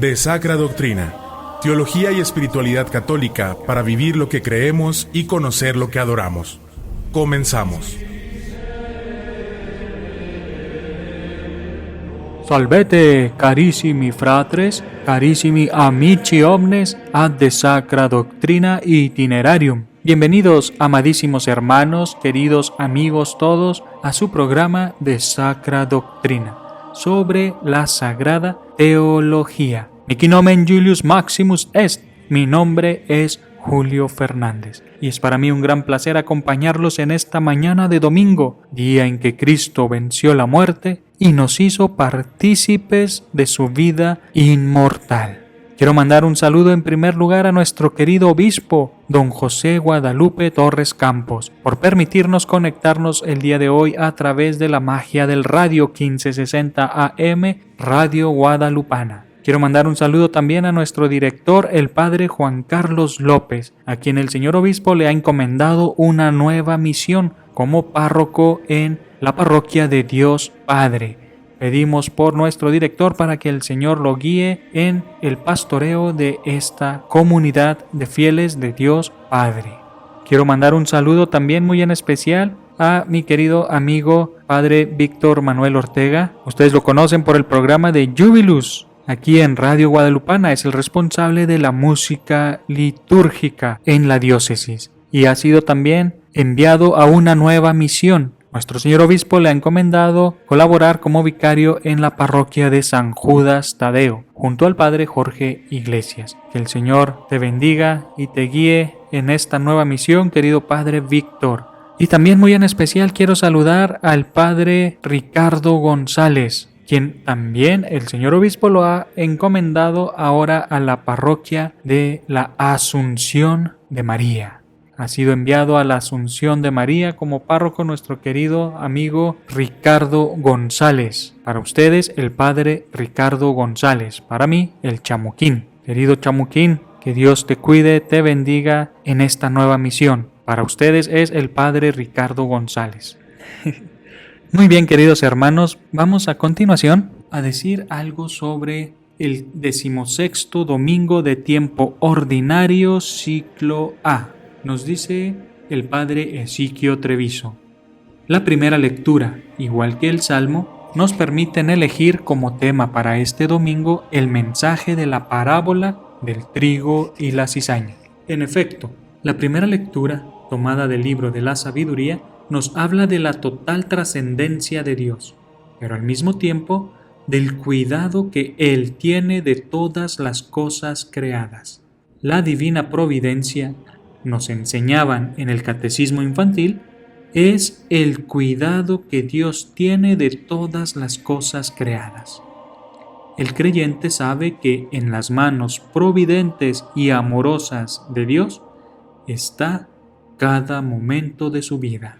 De Sacra Doctrina, teología y espiritualidad católica para vivir lo que creemos y conocer lo que adoramos. Comenzamos. Salvete, carissimi fratres, carissimi amici omnes, ad de Sacra Doctrina Itinerarium. Bienvenidos, amadísimos hermanos, queridos amigos todos, a su programa de Sacra Doctrina, sobre la Sagrada Teología. Mihi nomen Julius Maximus est. Mi nombre es Julio Fernández, y es para mí un gran placer acompañarlos en esta mañana de domingo, día en que Cristo venció la muerte y nos hizo partícipes de su vida inmortal. Quiero mandar un saludo en primer lugar a nuestro querido obispo, don José Guadalupe Torres Campos, por permitirnos conectarnos el día de hoy a través de la magia del radio 1560 AM, Radio Guadalupana. Quiero mandar un saludo también a nuestro director, el padre Juan Carlos López, a quien el señor obispo le ha encomendado una nueva misión como párroco en la parroquia de Dios Padre. Pedimos por nuestro director para que el Señor lo guíe en el pastoreo de esta comunidad de fieles de Dios Padre. Quiero mandar un saludo también muy en especial a mi querido amigo Padre Víctor Manuel Ortega. Ustedes lo conocen por el programa de Jubilus. Aquí en Radio Guadalupana es el responsable de la música litúrgica en la diócesis y ha sido también enviado a una nueva misión. Nuestro señor obispo le ha encomendado colaborar como vicario en la parroquia de San Judas Tadeo, junto al padre Jorge Iglesias. Que el Señor te bendiga y te guíe en esta nueva misión, querido padre Víctor. Y también muy en especial quiero saludar al padre Ricardo González, quien también el señor obispo lo ha encomendado ahora a la parroquia de la Asunción de María. Ha sido enviado a la Asunción de María como párroco nuestro querido amigo Ricardo González. Para ustedes, el padre Ricardo González. Para mí, el Chamuquín. Querido Chamuquín, que Dios te cuide, te bendiga en esta nueva misión. Para ustedes es el padre Ricardo González. Muy bien, queridos hermanos, vamos a continuación a decir algo sobre el 16º domingo de tiempo ordinario, ciclo A. Nos dice el padre Ezequiel Treviso. La primera lectura, igual que el Salmo, nos permiten elegir como tema para este domingo el mensaje de la parábola del trigo y la cizaña. En efecto, la primera lectura, tomada del libro de la sabiduría, nos habla de la total trascendencia de Dios, pero al mismo tiempo del cuidado que Él tiene de todas las cosas creadas. La divina providencia, nos enseñaban en el catecismo infantil, es el cuidado que Dios tiene de todas las cosas creadas. El creyente sabe que en las manos providentes y amorosas de Dios está cada momento de su vida.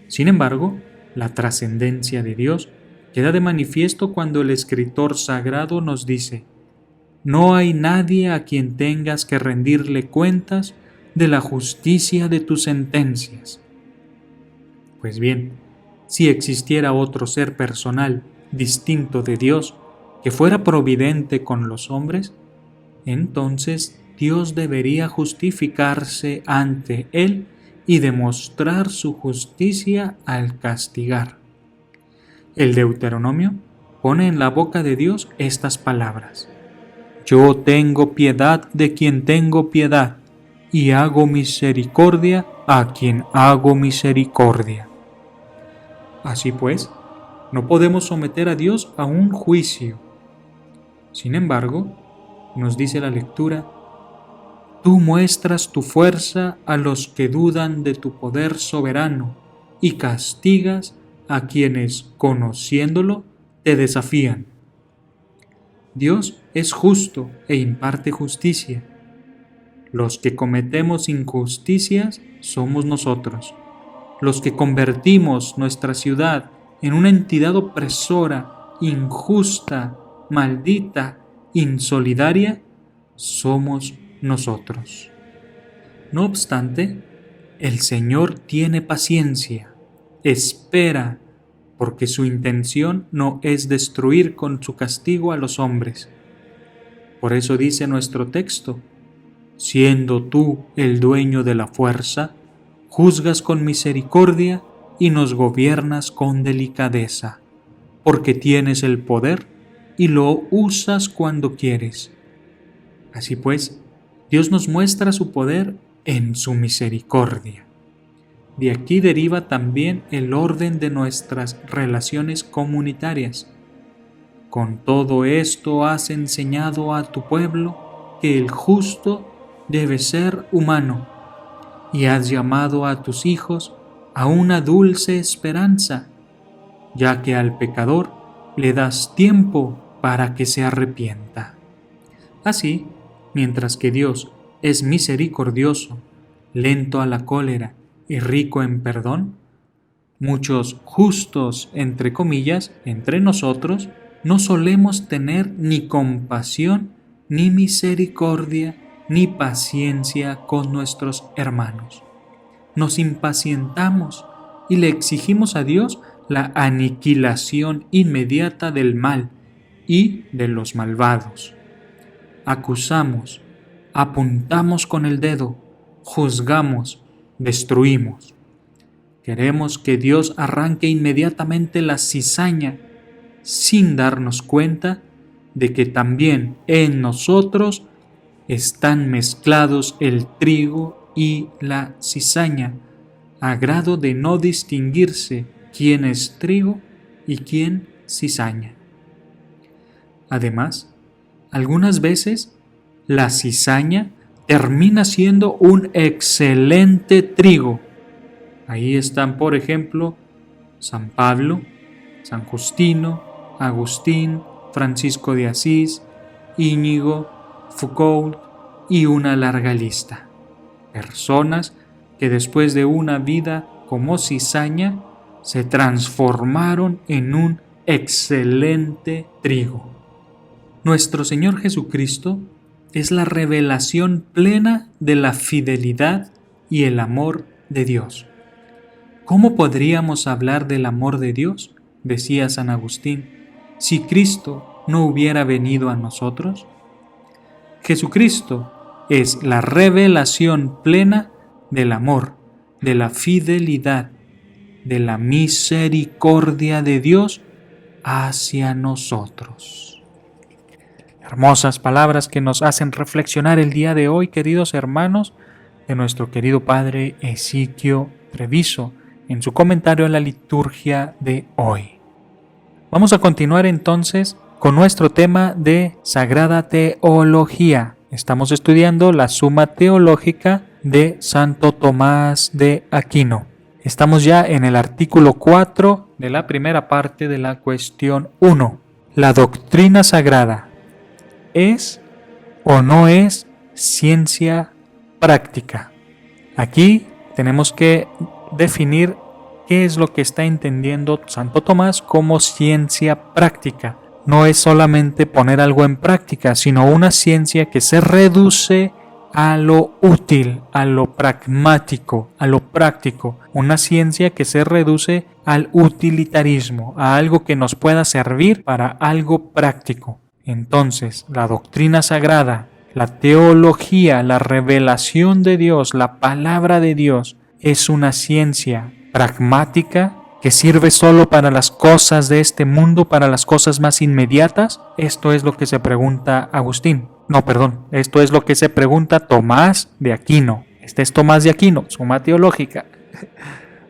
Sin embargo, la trascendencia de Dios queda de manifiesto cuando el escritor sagrado nos dice: no hay nadie a quien tengas que rendirle cuentas de la justicia de tus sentencias. Pues bien, si existiera otro ser personal distinto de Dios que fuera providente con los hombres, entonces Dios debería justificarse ante Él y demostrar su justicia al castigar. El Deuteronomio pone en la boca de Dios estas palabras: yo tengo piedad de quien tengo piedad, y hago misericordia a quien hago misericordia. Así pues, no podemos someter a Dios a un juicio. Sin embargo, nos dice la lectura: tú muestras tu fuerza a los que dudan de tu poder soberano y castigas a quienes, conociéndolo, te desafían. Dios es justo e imparte justicia. Los que cometemos injusticias somos nosotros. Los que convertimos nuestra ciudad en una entidad opresora, injusta, maldita, insolidaria, somos nosotros. No obstante, el Señor tiene paciencia, espera, porque su intención no es destruir con su castigo a los hombres. Por eso dice nuestro texto: siendo tú el dueño de la fuerza, juzgas con misericordia y nos gobiernas con delicadeza, porque tienes el poder y lo usas cuando quieres. Así pues, Dios nos muestra su poder en su misericordia. De aquí deriva también el orden de nuestras relaciones comunitarias. Con todo esto has enseñado a tu pueblo que el justo debe ser humano, y has llamado a tus hijos a una dulce esperanza, ya que al pecador le das tiempo para que se arrepienta. Así, mientras que Dios es misericordioso, lento a la cólera y rico en perdón, muchos justos, entre comillas, entre nosotros, no solemos tener ni compasión, ni misericordia, ni paciencia con nuestros hermanos. Nos impacientamos y le exigimos a Dios la aniquilación inmediata del mal y de los malvados. Acusamos, apuntamos con el dedo, juzgamos, destruimos. Queremos que Dios arranque inmediatamente la cizaña, sin darnos cuenta de que también en nosotros están mezclados el trigo y la cizaña, a grado de no distinguirse quién es trigo y quién cizaña. Además, algunas veces la cizaña termina siendo un excelente trigo. Ahí están, por ejemplo, San Pablo, San Justino, Agustín, Francisco de Asís, Íñigo, Foucault y una larga lista. Personas que después de una vida como cizaña se transformaron en un excelente trigo. Nuestro Señor Jesucristo es la revelación plena de la fidelidad y el amor de Dios. ¿Cómo podríamos hablar del amor de Dios?, decía San Agustín, si Cristo no hubiera venido a nosotros. Jesucristo es la revelación plena del amor, de la fidelidad, de la misericordia de Dios hacia nosotros. Hermosas palabras que nos hacen reflexionar el día de hoy, queridos hermanos, de nuestro querido Padre Ezequiel Treviso, en su comentario a la liturgia de hoy. Vamos a continuar entonces con nuestro tema de Sagrada Teología. Estamos estudiando la Suma Teológica de Santo Tomás de Aquino. Estamos ya en el artículo 4 de la primera parte de la cuestión 1. La doctrina sagrada, ¿es o no es ciencia práctica? Aquí tenemos que definir qué es lo que está entendiendo Santo Tomás como ciencia práctica. No es solamente poner algo en práctica, sino una ciencia que se reduce a lo útil, a lo pragmático, a lo práctico. Una ciencia que se reduce al utilitarismo, a algo que nos pueda servir para algo práctico. Entonces, la doctrina sagrada, la teología, la revelación de Dios, la palabra de Dios, es una ciencia pragmática que sirve solo para las cosas de este mundo, para las cosas más inmediatas. Esto es lo que se pregunta esto es lo que se pregunta Tomás de Aquino. Este es Tomás de Aquino, Suma Teológica.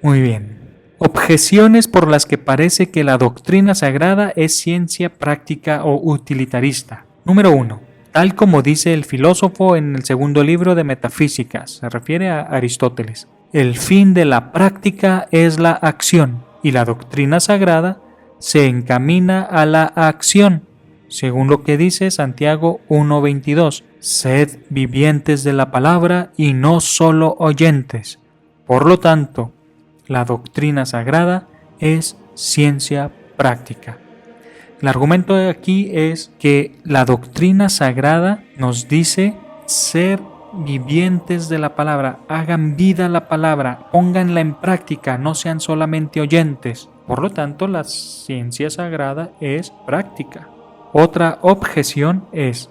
Muy bien. Objeciones por las que parece que la doctrina sagrada es ciencia práctica o utilitarista. Número 1. Tal como dice el filósofo en el segundo libro de Metafísicas, se refiere a Aristóteles. El fin de la práctica es la acción, y la doctrina sagrada se encamina a la acción, según lo que dice Santiago 1:22. Sed vivientes de la palabra y no solo oyentes. Por lo tanto, la doctrina sagrada es ciencia práctica. El argumento de aquí es que la doctrina sagrada nos dice ser vivientes de la palabra, hagan vida la palabra, pónganla en práctica, no sean solamente oyentes. Por lo tanto, la ciencia sagrada es práctica. Otra objeción es,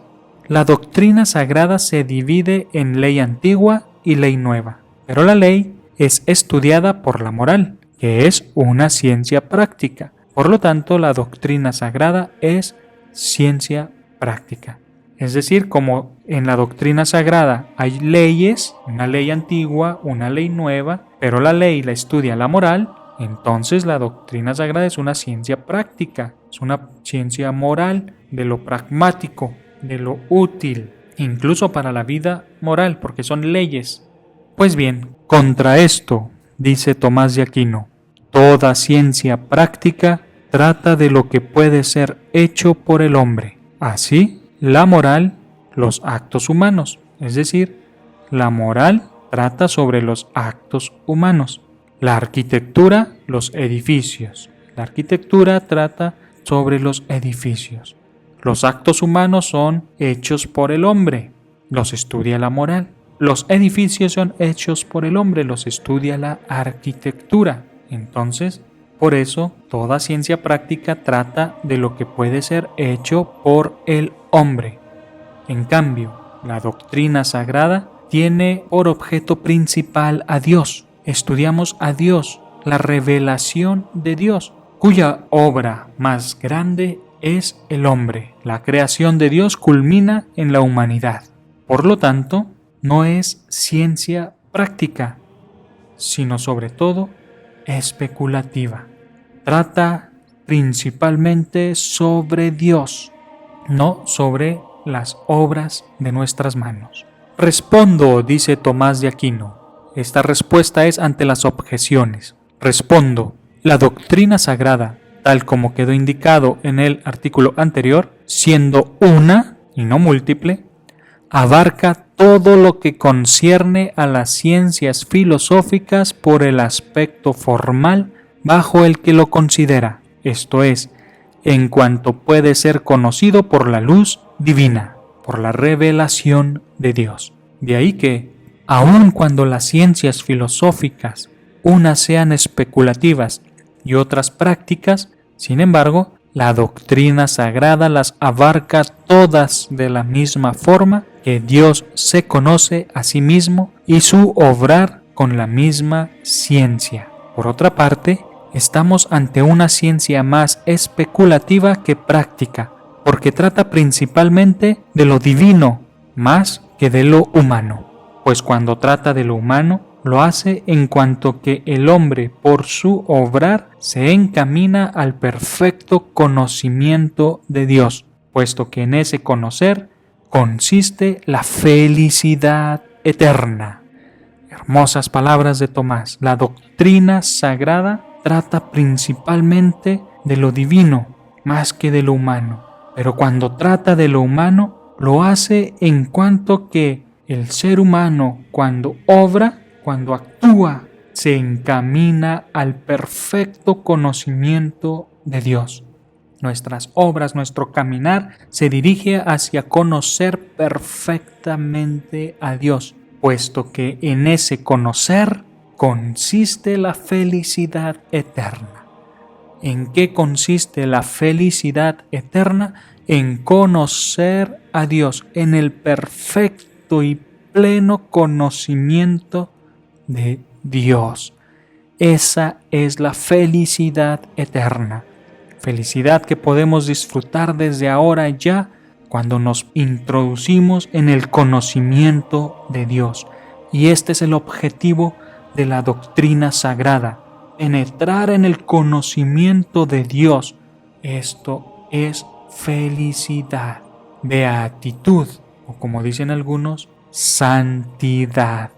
La doctrina sagrada se divide en ley antigua y ley nueva, pero la ley es estudiada por la moral, que es una ciencia práctica. Por lo tanto, la doctrina sagrada es ciencia práctica. Es decir, como en la doctrina sagrada hay leyes, una ley antigua, una ley nueva, pero la ley la estudia la moral, entonces la doctrina sagrada es una ciencia práctica, es una ciencia moral de lo pragmático, de lo útil, incluso para la vida moral, porque son leyes. Pues bien, contra esto, dice Tomás de Aquino, toda ciencia práctica trata de lo que puede ser hecho por el hombre. Así, la moral, los actos humanos, es decir, la moral trata sobre los actos humanos. La arquitectura, los edificios. La arquitectura trata sobre los edificios. Los actos humanos son hechos por el hombre, los estudia la moral. Los edificios son hechos por el hombre, los estudia la arquitectura. Entonces, por eso, toda ciencia práctica trata de lo que puede ser hecho por el hombre. En cambio, la doctrina sagrada tiene por objeto principal a Dios. Estudiamos a Dios, la revelación de Dios, cuya obra más grande es el hombre. La creación de Dios culmina en la humanidad. Por lo tanto, no es ciencia práctica, sino sobre todo especulativa. Trata principalmente sobre Dios, no sobre las obras de nuestras manos. Respondo, dice Tomás de Aquino. Esta respuesta es ante las objeciones. Respondo, la doctrina sagrada, tal como quedó indicado en el artículo anterior, siendo una y no múltiple, abarca todo lo que concierne a las ciencias filosóficas por el aspecto formal bajo el que lo considera, esto es, en cuanto puede ser conocido por la luz divina, por la revelación de Dios. De ahí que, aun cuando las ciencias filosóficas, unas sean especulativas y otras prácticas, sin embargo, la doctrina sagrada las abarca todas de la misma forma que Dios se conoce a sí mismo y su obrar con la misma ciencia. Por otra parte, estamos ante una ciencia más especulativa que práctica, porque trata principalmente de lo divino más que de lo humano, pues cuando trata de lo humano, lo hace en cuanto que el hombre, por su obrar, se encamina al perfecto conocimiento de Dios, puesto que en ese conocer consiste la felicidad eterna. Hermosas palabras de Tomás. La doctrina sagrada trata principalmente de lo divino, más que de lo humano. Pero cuando trata de lo humano, lo hace en cuanto que el ser humano, cuando obra, cuando actúa, se encamina al perfecto conocimiento de Dios. Nuestras obras, nuestro caminar se dirige hacia conocer perfectamente a Dios, puesto que en ese conocer consiste la felicidad eterna. ¿En qué consiste la felicidad eterna? En conocer a Dios, en el perfecto y pleno conocimiento de Dios. Esa es la felicidad eterna. Felicidad que podemos disfrutar desde ahora ya cuando nos introducimos en el conocimiento de Dios. Y este es el objetivo de la doctrina sagrada, penetrar en el conocimiento de Dios. Esto es felicidad, beatitud, o como dicen algunos, santidad.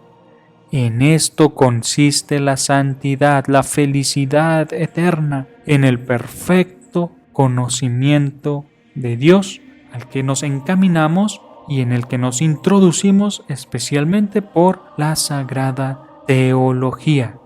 En esto consiste la santidad, la felicidad eterna, en el perfecto conocimiento de Dios, al que nos encaminamos y en el que nos introducimos especialmente por la sagrada teología.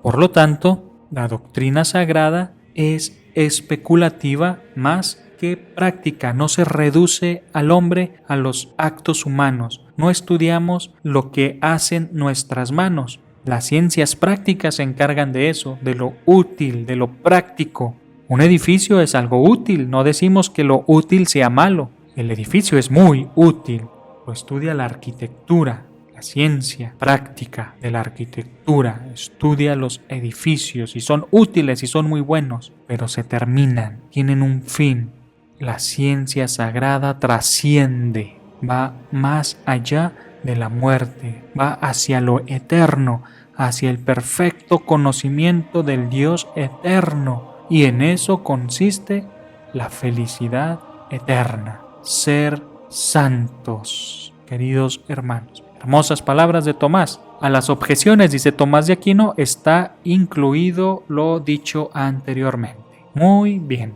Por lo tanto, la doctrina sagrada es especulativa más que práctica, no se reduce al hombre a los actos humanos. No estudiamos lo que hacen nuestras manos. Las ciencias prácticas se encargan de eso, de lo útil, de lo práctico. Un edificio es algo útil, no decimos que lo útil sea malo. El edificio es muy útil, lo estudia la arquitectura, la ciencia práctica de la arquitectura, estudia los edificios y son útiles y son muy buenos, pero se terminan, tienen un fin. La ciencia sagrada trasciende, va más allá de la muerte, va hacia lo eterno, hacia el perfecto conocimiento del Dios eterno, y en eso consiste la felicidad eterna, ser santos, queridos hermanos. Hermosas palabras de Tomás. A las objeciones, dice Tomás de Aquino, está incluido lo dicho anteriormente. Muy bien,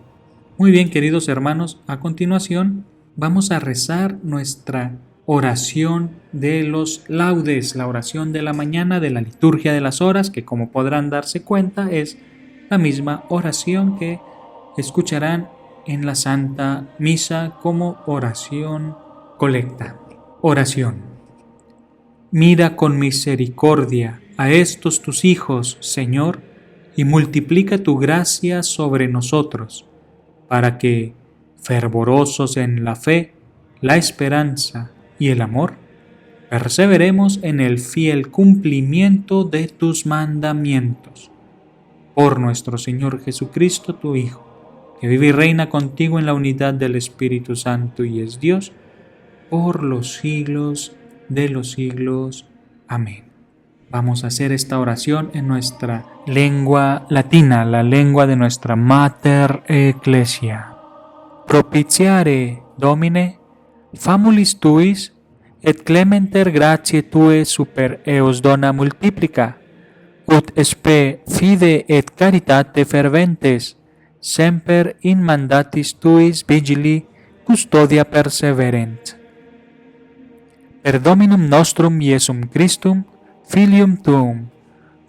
queridos hermanos. A continuación vamos a rezar nuestra oración de los laudes, la oración de la mañana de la liturgia de las horas, que como podrán darse cuenta es la misma oración que escucharán en la Santa Misa como oración colecta. Oración. Mira con misericordia a estos tus hijos, Señor, y multiplica tu gracia sobre nosotros, para que, fervorosos en la fe, la esperanza y el amor, perseveremos en el fiel cumplimiento de tus mandamientos. Por nuestro Señor Jesucristo, tu Hijo, que vive y reina contigo en la unidad del Espíritu Santo y es Dios, por los siglos de los siglos. Amén. Vamos a hacer esta oración en nuestra lengua latina, la lengua de nuestra Mater Ecclesia. Propitiare, Domine, famulis tuis, et clementer gratiae tue super eos dona multiplica, ut spe fide et caritate ferventes, semper in mandatis tuis vigili custodia perseverent. Per Dominum nostrum Iesum Christum, Filium Tuum,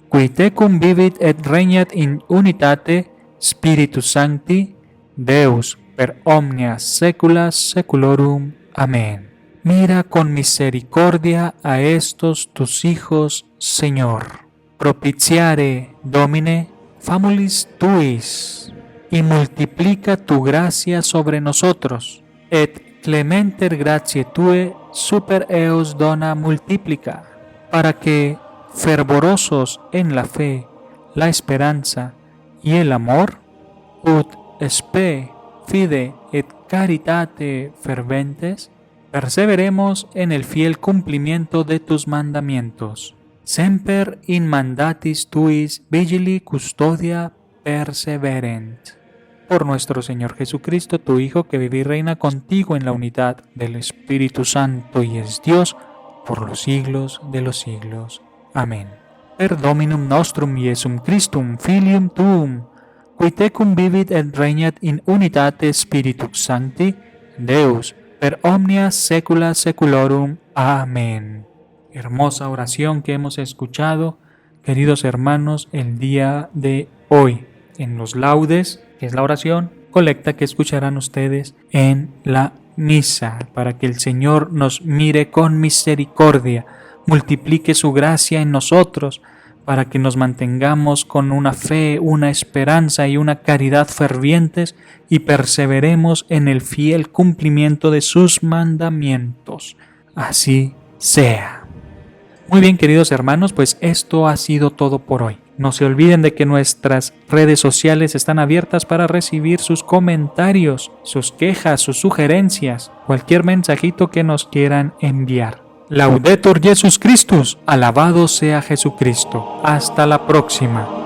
qui tecum vivit et regnat in unitate Spiritus Sancti, Deus per omnia saecula saeculorum. Amén. Mira con misericordia a estos tus hijos, Señor. Propitiare, Domine, famulis tuis, y multiplica tu gracia sobre nosotros, et clementer gratiae tue super eos dona multiplica, para que, fervorosos en la fe, la esperanza y el amor, ut spe fide et caritate ferventes, perseveremos en el fiel cumplimiento de tus mandamientos. Semper in mandatis tuis vigili custodia perseverent. Por nuestro Señor Jesucristo, tu Hijo, que vive y reina contigo en la unidad del Espíritu Santo y es Dios, por los siglos de los siglos. Amén. Per Dominum nostrum Iesum Christum, Filium Tuum, qui tecum vivit et regnat in unitate Spiritus Sancti, Deus, per omnia saecula saeculorum. Amén. Hermosa oración que hemos escuchado, queridos hermanos, el día de hoy, en los laudes, que es la oración colecta que escucharán ustedes en la misa, para que el Señor nos mire con misericordia, multiplique su gracia en nosotros, para que nos mantengamos con una fe, una esperanza y una caridad fervientes y perseveremos en el fiel cumplimiento de sus mandamientos. Así sea. Muy bien, queridos hermanos, pues esto ha sido todo por hoy. No se olviden de que nuestras redes sociales están abiertas para recibir sus comentarios, sus quejas, sus sugerencias, cualquier mensajito que nos quieran enviar. Laudetur Jesus Christus, alabado sea Jesucristo. Hasta la próxima.